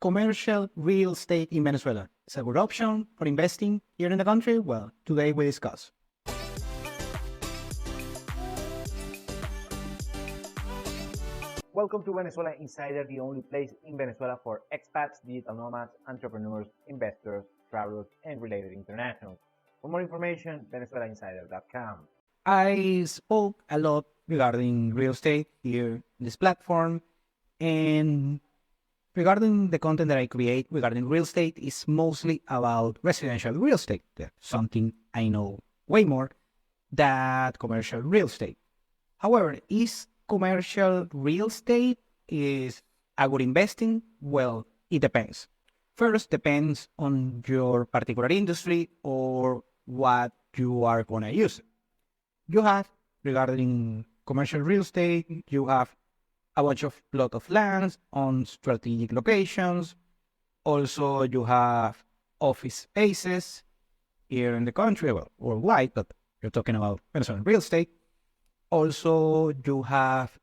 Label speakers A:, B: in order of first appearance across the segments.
A: commercial real estate in Venezuela? Is a good option for investing here in the country? Well, today we discuss.
B: Welcome to Venezuela Insider, the only place in Venezuela for expats, digital nomads, entrepreneurs, investors, travelers, and related internationals. For more information, venezuelainsider.com.
A: I spoke a lot regarding real estate here in this platform, and regarding the content that I create regarding real estate is mostly about residential real estate. That's something I know way more than commercial real estate. However, is commercial real estate is a good investing? Well, it depends. First, depends on your particular industry or what you are going to use. You have, regarding commercial real estate, you have a bunch of plot of lands on strategic locations. Also, you have office spaces here in the country, well, worldwide, but you're talking about Venezuelan real estate. Also, you have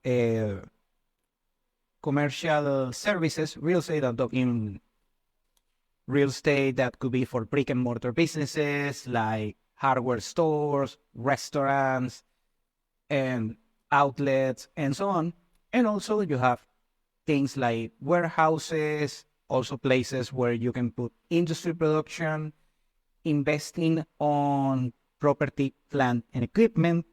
A: commercial services, real estate. I'm talking real estate that could be for brick and mortar businesses like hardware stores, restaurants, and outlets, and so on. And also you have things like warehouses, also places where you can put industry production, investing on property, plant, and equipment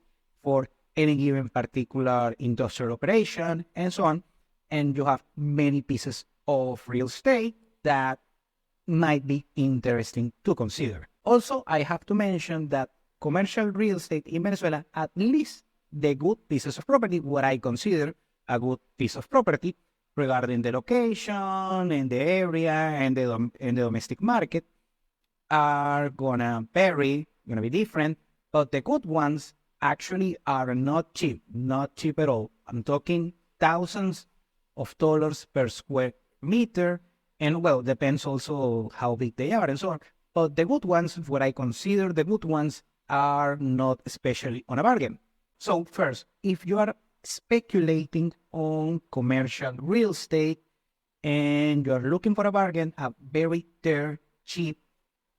A: for any given particular industrial operation, and so on. And you have many pieces of real estate that might be interesting to consider. Also, I have to mention that commercial real estate in Venezuela, at least the good pieces of property, what I consider a good piece of property regarding the location and the area and the domestic market, are gonna be different, but the good ones actually are not cheap at all. I'm talking thousands of dollars per square meter, and well, depends also how big they are and so on. But the good ones, what I consider the good ones, are not especially on a bargain. So first, if you are speculating on commercial real estate and you're looking for a bargain, a very dirt cheap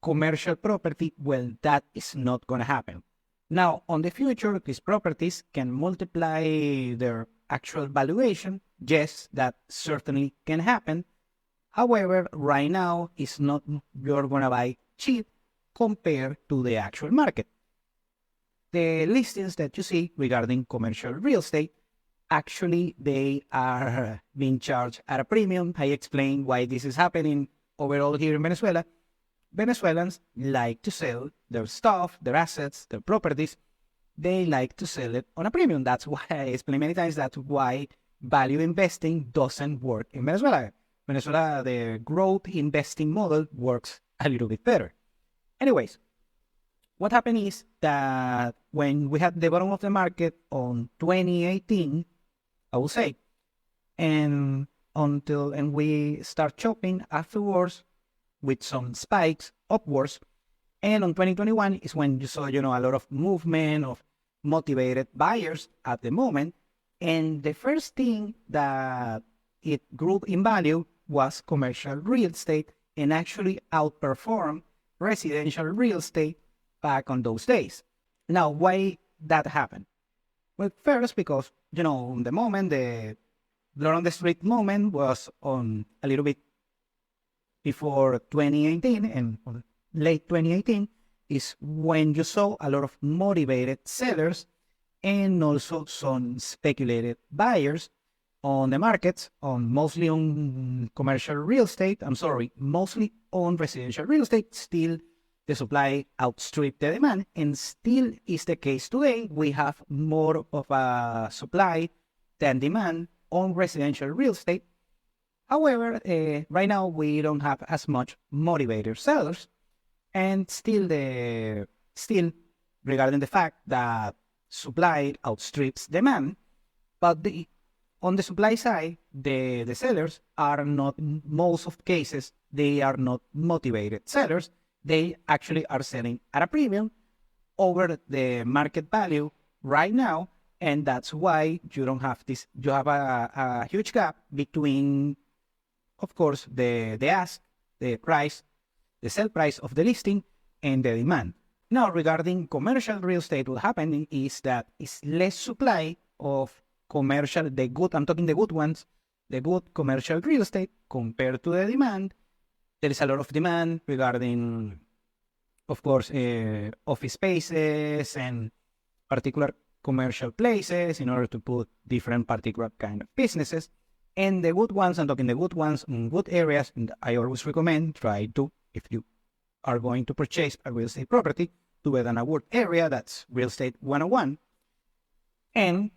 A: commercial property, well, that is not going to happen. Now, on the future, these properties can multiply their actual valuation. Yes, that certainly can happen. However, right now, it's not you're going to buy cheap compared to the actual market. The listings that you see regarding commercial real estate, actually, they are being charged at a premium. I explained why this is happening overall here in Venezuela. Venezuelans like to sell their stuff, their assets, their properties. They like to sell it on a premium. That's why I explained many times that's why value investing doesn't work in Venezuela. Venezuela, the growth investing model works a little bit better. Anyways, what happened is that when we had the bottom of the market on 2018, I will say, and we start chopping afterwards with some spikes upwards. And on 2021 is when you saw, a lot of movement of motivated buyers at the moment. And the first thing that it grew in value was commercial real estate, and actually outperformed residential real estate back on those days. Now, why that happened? Well, first, because, the moment, the blood on the street moment was on a little bit before 2018, and late 2018 is when you saw a lot of motivated sellers and also some speculated buyers on the markets, mostly on commercial real estate. Mostly on residential real estate. Still, the supply outstripped the demand, and still is the case today. We have more of a supply than demand on residential real estate. However, right now we don't have as much motivated sellers, and still regarding the fact that supply outstrips demand, but on the supply side, the sellers are not, most of cases, they are not motivated sellers. They actually are selling at a premium over the market value right now, and that's why you don't have this. You have a huge gap between of course, the ask, the price, the sell price of the listing, and the demand. Now, regarding commercial real estate, what happening is that it's less supply of commercial, I'm talking the good ones, the good commercial real estate compared to the demand. There is a lot of demand regarding, of course, office spaces and particular commercial places in order to put different particular kind of businesses. And the good ones, I'm talking the good ones in good areas, and I always recommend try to, if you are going to purchase a real estate property, to it in a good area. That's real estate 101. And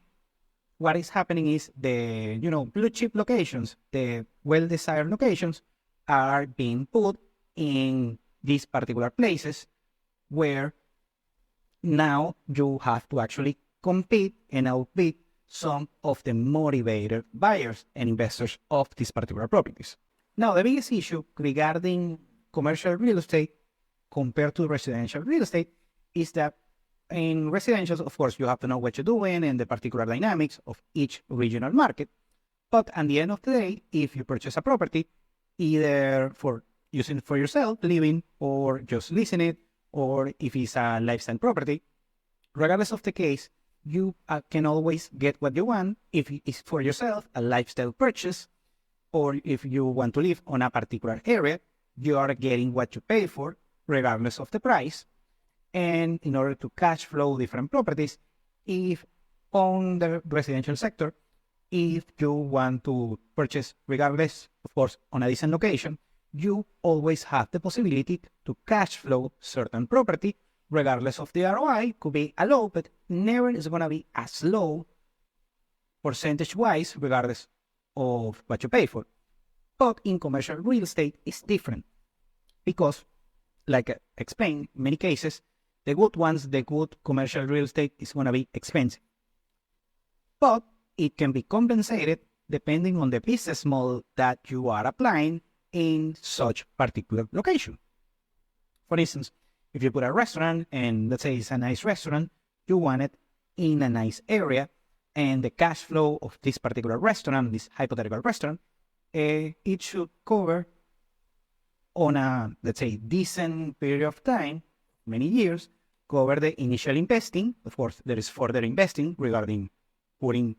A: what is happening is the, blue chip locations, the well-desired locations are being put in these particular places where now you have to actually compete and outbid some of the motivated buyers and investors of these particular properties. Now, the biggest issue regarding commercial real estate compared to residential real estate is that in residential, of course, you have to know what you're doing and the particular dynamics of each regional market. But at the end of the day, if you purchase a property, either for using it for yourself, living, or just leasing it, or if it's a lifestyle property, regardless of the case, you can always get what you want. If it's for yourself, a lifestyle purchase, or if you want to live on a particular area, you are getting what you pay for, regardless of the price. And in order to cash flow different properties, if on the residential sector, if you want to purchase, regardless, of course, on a decent location, you always have the possibility to cash flow certain property, regardless of the ROI. Could be a low, but never is going to be as low percentage-wise, regardless of what you pay for. But in commercial real estate, it's different because, like I explained, in many cases, the good ones, the good commercial real estate is going to be expensive. But it can be compensated depending on the business model that you are applying in such particular location. For instance, if you put a restaurant, and let's say it's a nice restaurant, you want it in a nice area, and the cash flow of this particular restaurant, this hypothetical restaurant, it should cover on a, let's say, decent period of time, many years, cover the initial investing. Of course, there is further investing regarding putting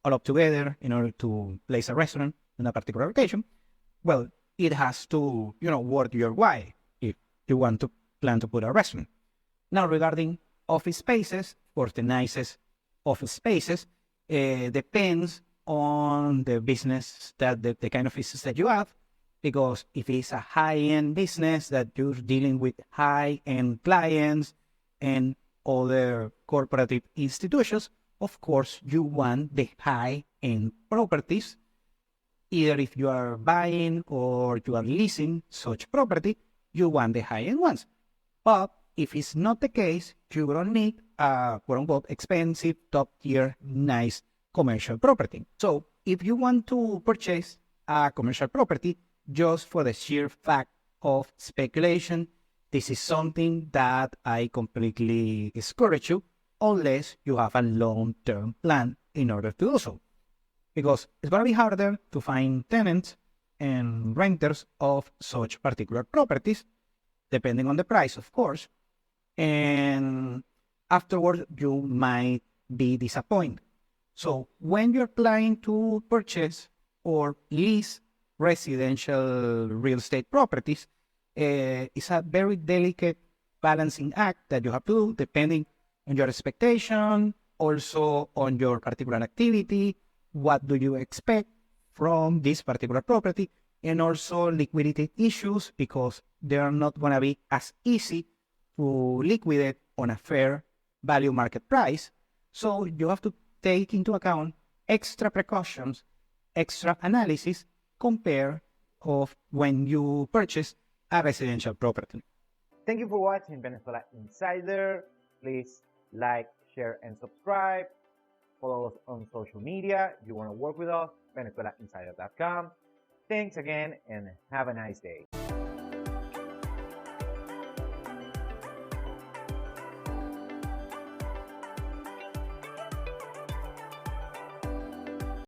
A: all up together in order to place a restaurant in a particular location. Well, it has to, worth your while if you want to plan to put a restaurant. Now, regarding office spaces, of course, the nicest office spaces depends on the business that the kind of business that you have. Because if it's a high-end business that you're dealing with high-end clients and other corporate institutions, of course, you want the high-end properties. Either if you are buying or you are leasing such property, you want the high-end ones. But if it's not the case, you don't need a quote-unquote expensive, top-tier, nice commercial property. So if you want to purchase a commercial property, just for the sheer fact of speculation, this is something that I completely discourage you unless you have a long-term plan in order to do so. Because it's going to be harder to find tenants and renters of such particular properties, depending on the price, of course. And afterwards, you might be disappointed. So when you're planning to purchase or lease residential real estate properties, it's a very delicate balancing act that you have to do depending on your expectation, also on your particular activity, what do you expect from this particular property, and also liquidity issues, because they are not going to be as easy to liquidate on a fair value market price. So you have to take into account extra precautions, extra analysis, compare of when you purchase a residential property.
B: Thank you for watching Venezuela Insider. Please like, share, and subscribe. Follow us on social media. If you want to work with us, VenezuelaInsider.com. Thanks again and have a nice day.